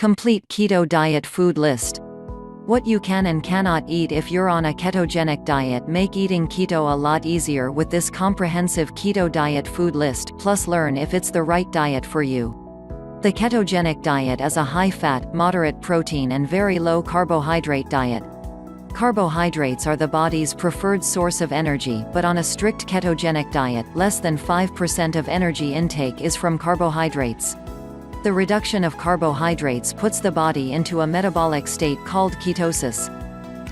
Complete keto diet food list. What you can and cannot eat if you're on a ketogenic diet. Make eating keto a lot easier with this comprehensive keto diet food list, plus learn if it's the right diet for you. The ketogenic diet is a high-fat, moderate protein and very low carbohydrate diet. Carbohydrates are the body's preferred source of energy, but on a strict ketogenic diet, less than 5% of energy intake is from carbohydrates. The reduction of carbohydrates puts the body into a metabolic state called ketosis.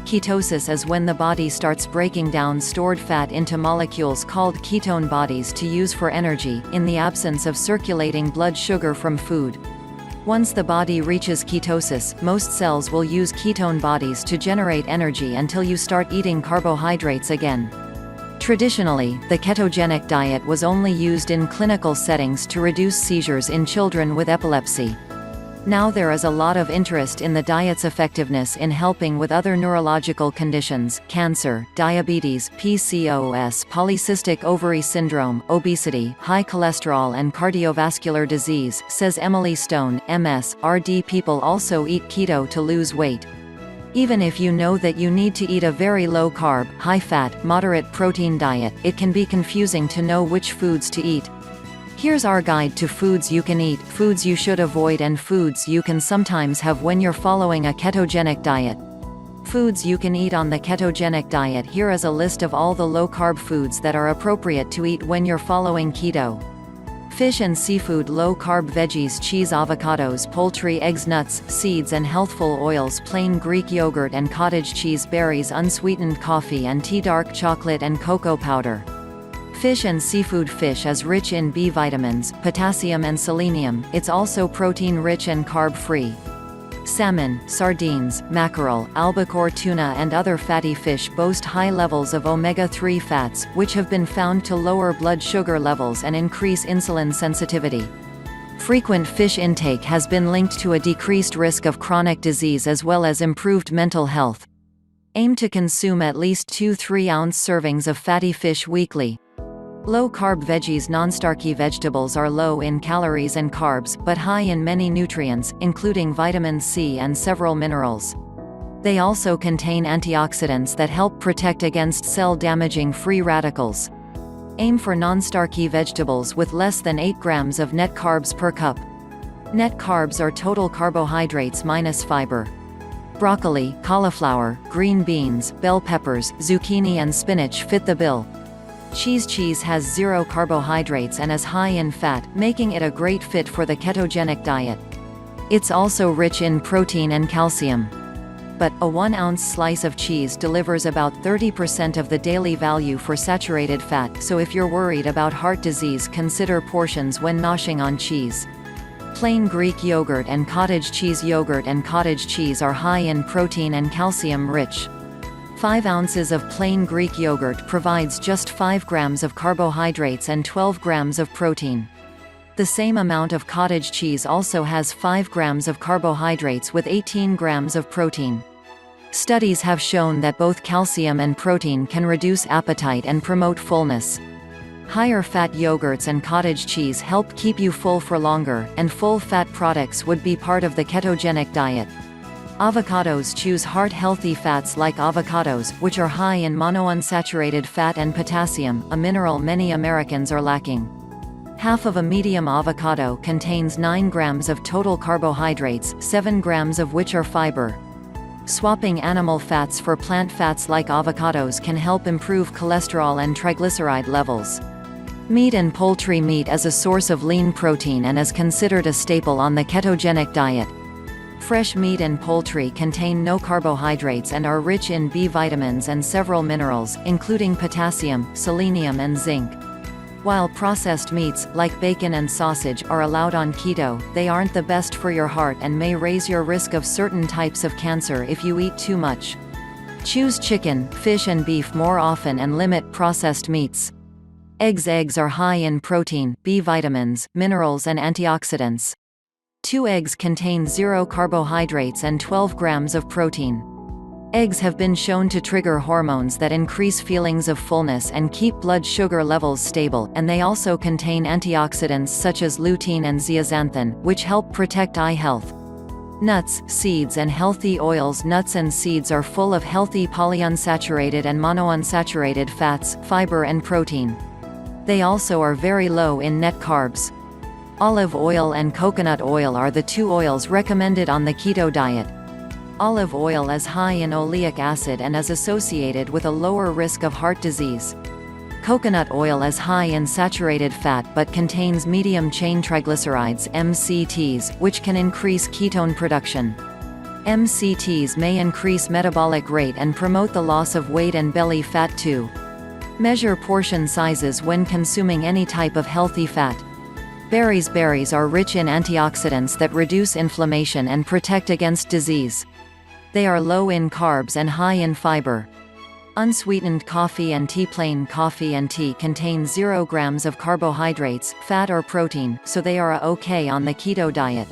Ketosis is when the body starts breaking down stored fat into molecules called ketone bodies to use for energy, in the absence of circulating blood sugar from food. Once the body reaches ketosis, most cells will use ketone bodies to generate energy until you start eating carbohydrates again. Traditionally, the ketogenic diet was only used in clinical settings to reduce seizures in children with epilepsy. Now there is a lot of interest in the diet's effectiveness in helping with other neurological conditions, cancer, diabetes, PCOS, polycystic ovary syndrome, obesity, high cholesterol and cardiovascular disease, says Emily Stone, MS. RD. People also eat keto to lose weight. Even if you know that you need to eat a very low-carb, high-fat, moderate protein diet, it can be confusing to know which foods to eat. Here's our guide to foods you can eat, foods you should avoid and foods you can sometimes have when you're following a ketogenic diet. Foods you can eat on the ketogenic diet. Here is a list of all the low-carb foods that are appropriate to eat when you're following keto. Fish and seafood, low-carb veggies, cheese, avocados, poultry, eggs, nuts, seeds and healthful oils, plain Greek yogurt and cottage cheese, berries, unsweetened coffee and tea, dark chocolate and cocoa powder. Fish and seafood. Fish is rich in B vitamins, potassium and selenium. It's also protein-rich and carb-free. Salmon, sardines, mackerel, albacore, tuna and other fatty fish boast high levels of omega-3 fats, which have been found to lower blood sugar levels and increase insulin sensitivity. Frequent fish intake has been linked to a decreased risk of chronic disease as well as improved mental health. Aim to consume at least 2 3-ounce servings of fatty fish weekly. Low-carb veggies. Non-starchy vegetables are low in calories and carbs, but high in many nutrients, including vitamin C and several minerals. They also contain antioxidants that help protect against cell-damaging free radicals. Aim for non-starchy vegetables with less than 8 grams of net carbs per cup. Net carbs are total carbohydrates minus fiber. Broccoli, cauliflower, green beans, bell peppers, zucchini and spinach fit the bill. Cheese has 0 carbohydrates and is high in fat, making it a great fit for the ketogenic diet. It's also rich in protein and calcium. But a 1-ounce slice of cheese delivers about 30% of the daily value for saturated fat, so if you're worried about heart disease, consider portions when noshing on cheese. Plain Greek yogurt and cottage cheese. Yogurt and cottage cheese are high in protein and calcium-rich. 5 ounces of plain Greek yogurt provides just 5 grams of carbohydrates and 12 grams of protein. The same amount of cottage cheese also has 5 grams of carbohydrates with 18 grams of protein. Studies have shown that both calcium and protein can reduce appetite and promote fullness. Higher fat yogurts and cottage cheese help keep you full for longer, and full fat products would be part of the ketogenic diet. Avocados. Choose heart-healthy fats like avocados, which are high in monounsaturated fat and potassium, a mineral many Americans are lacking. Half of a medium avocado contains 9 grams of total carbohydrates, 7 grams of which are fiber. Swapping animal fats for plant fats like avocados can help improve cholesterol and triglyceride levels. Meat and poultry. Meat is a source of lean protein and is considered a staple on the ketogenic diet. Fresh meat and poultry contain no carbohydrates and are rich in B vitamins and several minerals, including potassium, selenium and zinc. While processed meats, like bacon and sausage, are allowed on keto, they aren't the best for your heart and may raise your risk of certain types of cancer if you eat too much. Choose chicken, fish and beef more often and limit processed meats. Eggs. Eggs are high in protein, B vitamins, minerals and antioxidants. 2 eggs contain 0 carbohydrates and 12 grams of protein. Eggs have been shown to trigger hormones that increase feelings of fullness and keep blood sugar levels stable, and they also contain antioxidants such as lutein and zeaxanthin, which help protect eye health. Nuts, seeds and healthy oils. Nuts and seeds are full of healthy polyunsaturated and monounsaturated fats, fiber and protein. They also are very low in net carbs. Olive oil and coconut oil are the two oils recommended on the keto diet. Olive oil is high in oleic acid and is associated with a lower risk of heart disease. Coconut oil is high in saturated fat but contains medium-chain triglycerides (MCTs), which can increase ketone production. MCTs may increase metabolic rate and promote the loss of weight and belly fat too. Measure portion sizes when consuming any type of healthy fat. Berries. Berries are rich in antioxidants that reduce inflammation and protect against disease. They are low in carbs and high in fiber. Unsweetened coffee and tea. Plain coffee and tea contain 0 grams of carbohydrates, fat or protein, so they are okay on the keto diet.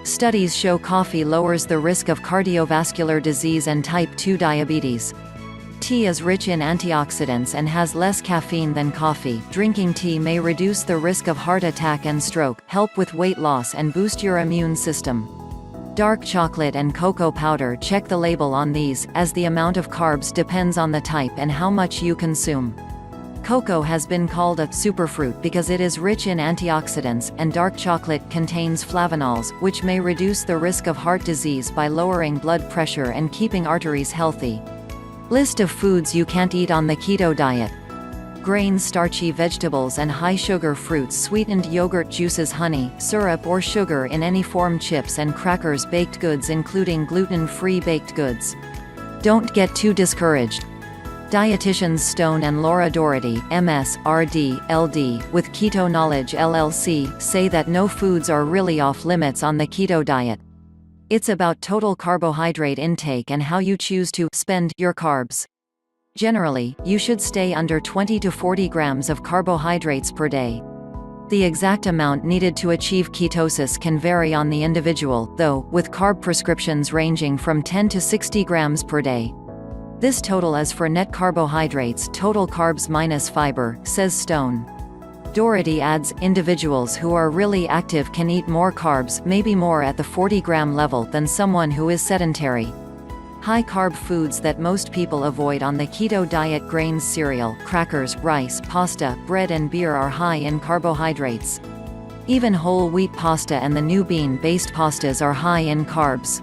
Studies show coffee lowers the risk of cardiovascular disease and type 2 diabetes. Tea is rich in antioxidants and has less caffeine than coffee. Drinking tea may reduce the risk of heart attack and stroke, help with weight loss and boost your immune system. Dark chocolate and cocoa powder. Check the label on these, as the amount of carbs depends on the type and how much you consume. Cocoa has been called a superfruit because it is rich in antioxidants, and dark chocolate contains flavanols, which may reduce the risk of heart disease by lowering blood pressure and keeping arteries healthy. List of foods you can't eat on the keto diet. Grains, starchy vegetables and high-sugar fruits, sweetened yogurt, juices, honey, syrup or sugar in any form, chips and crackers, baked goods including gluten-free baked goods. Don't get too discouraged. Dietitians Stone and Laura Doherty, MS, RD, LD, with Keto Knowledge LLC, say that no foods are really off limits on the keto diet. It's about total carbohydrate intake and how you choose to spend your carbs. Generally, you should stay under 20 to 40 grams of carbohydrates per day. The exact amount needed to achieve ketosis can vary on the individual, though, with carb prescriptions ranging from 10 to 60 grams per day. This total is for net carbohydrates, total carbs minus fiber, says Stone. Doherty adds, individuals who are really active can eat more carbs, maybe more at the 40-gram level, than someone who is sedentary. High-carb foods that most people avoid on the keto diet: grains, cereal, crackers, rice, pasta, bread and beer are high in carbohydrates. Even whole wheat pasta and the new bean-based pastas are high in carbs.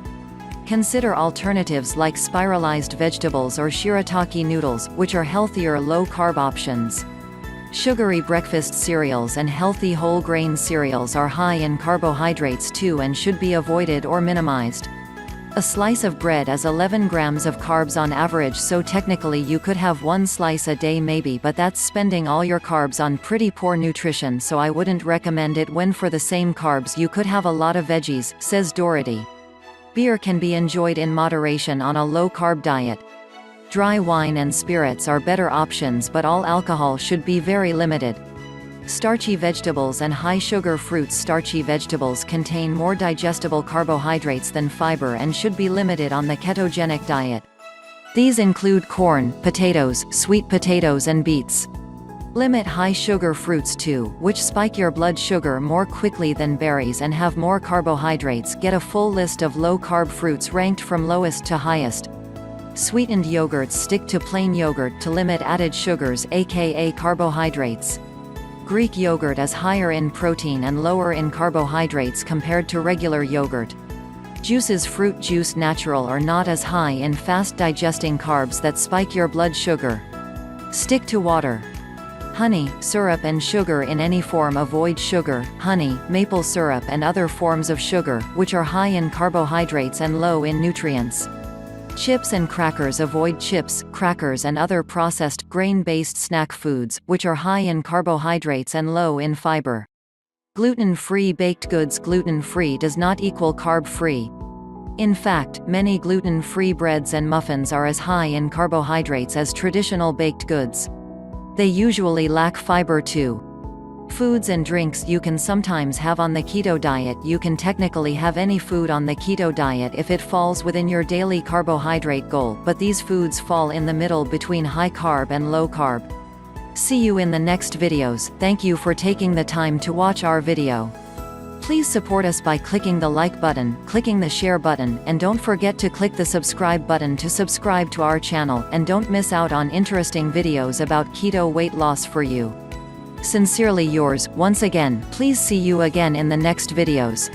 Consider alternatives like spiralized vegetables or shirataki noodles, which are healthier low-carb options. Sugary breakfast cereals and healthy whole grain cereals are high in carbohydrates too and should be avoided or minimized. A slice of bread is 11 grams of carbs on average, so technically you could have one slice a day maybe, but that's spending all your carbs on pretty poor nutrition, so I wouldn't recommend it. When for the same carbs you could have a lot of veggies, says Doherty. Beer can be enjoyed in moderation on a low-carb diet. Dry wine and spirits are better options, but all alcohol should be very limited. Starchy vegetables and high-sugar fruits. Starchy vegetables contain more digestible carbohydrates than fiber and should be limited on the ketogenic diet. These include corn, potatoes, sweet potatoes and beets. Limit high-sugar fruits too, which spike your blood sugar more quickly than berries and have more carbohydrates. Get a full list of low-carb fruits ranked from lowest to highest. Sweetened yogurts. Stick to plain yogurt to limit added sugars, aka carbohydrates. Greek yogurt is higher in protein and lower in carbohydrates compared to regular yogurt. Juices. Fruit juice, natural or not, is high in fast-digesting carbs that spike your blood sugar. Stick to water. Honey, syrup and sugar in any form. Avoid sugar, honey, maple syrup and other forms of sugar, which are high in carbohydrates and low in nutrients. Chips and crackers. Avoid chips, crackers and other processed, grain-based snack foods, which are high in carbohydrates and low in fiber. Gluten-free baked goods. Gluten-free does not equal carb-free. In fact, many gluten-free breads and muffins are as high in carbohydrates as traditional baked goods. They usually lack fiber too. Foods and drinks you can sometimes have on the keto diet. You can technically have any food on the keto diet if it falls within your daily carbohydrate goal, but these foods fall in the middle between high carb and low carb. See you in the next videos. Thank you for taking the time to watch our video. Please support us by clicking the like button, clicking the share button, and don't forget to click the subscribe button to subscribe to our channel, and don't miss out on interesting videos about keto weight loss for you. Sincerely yours, once again. Please see you again in the next videos.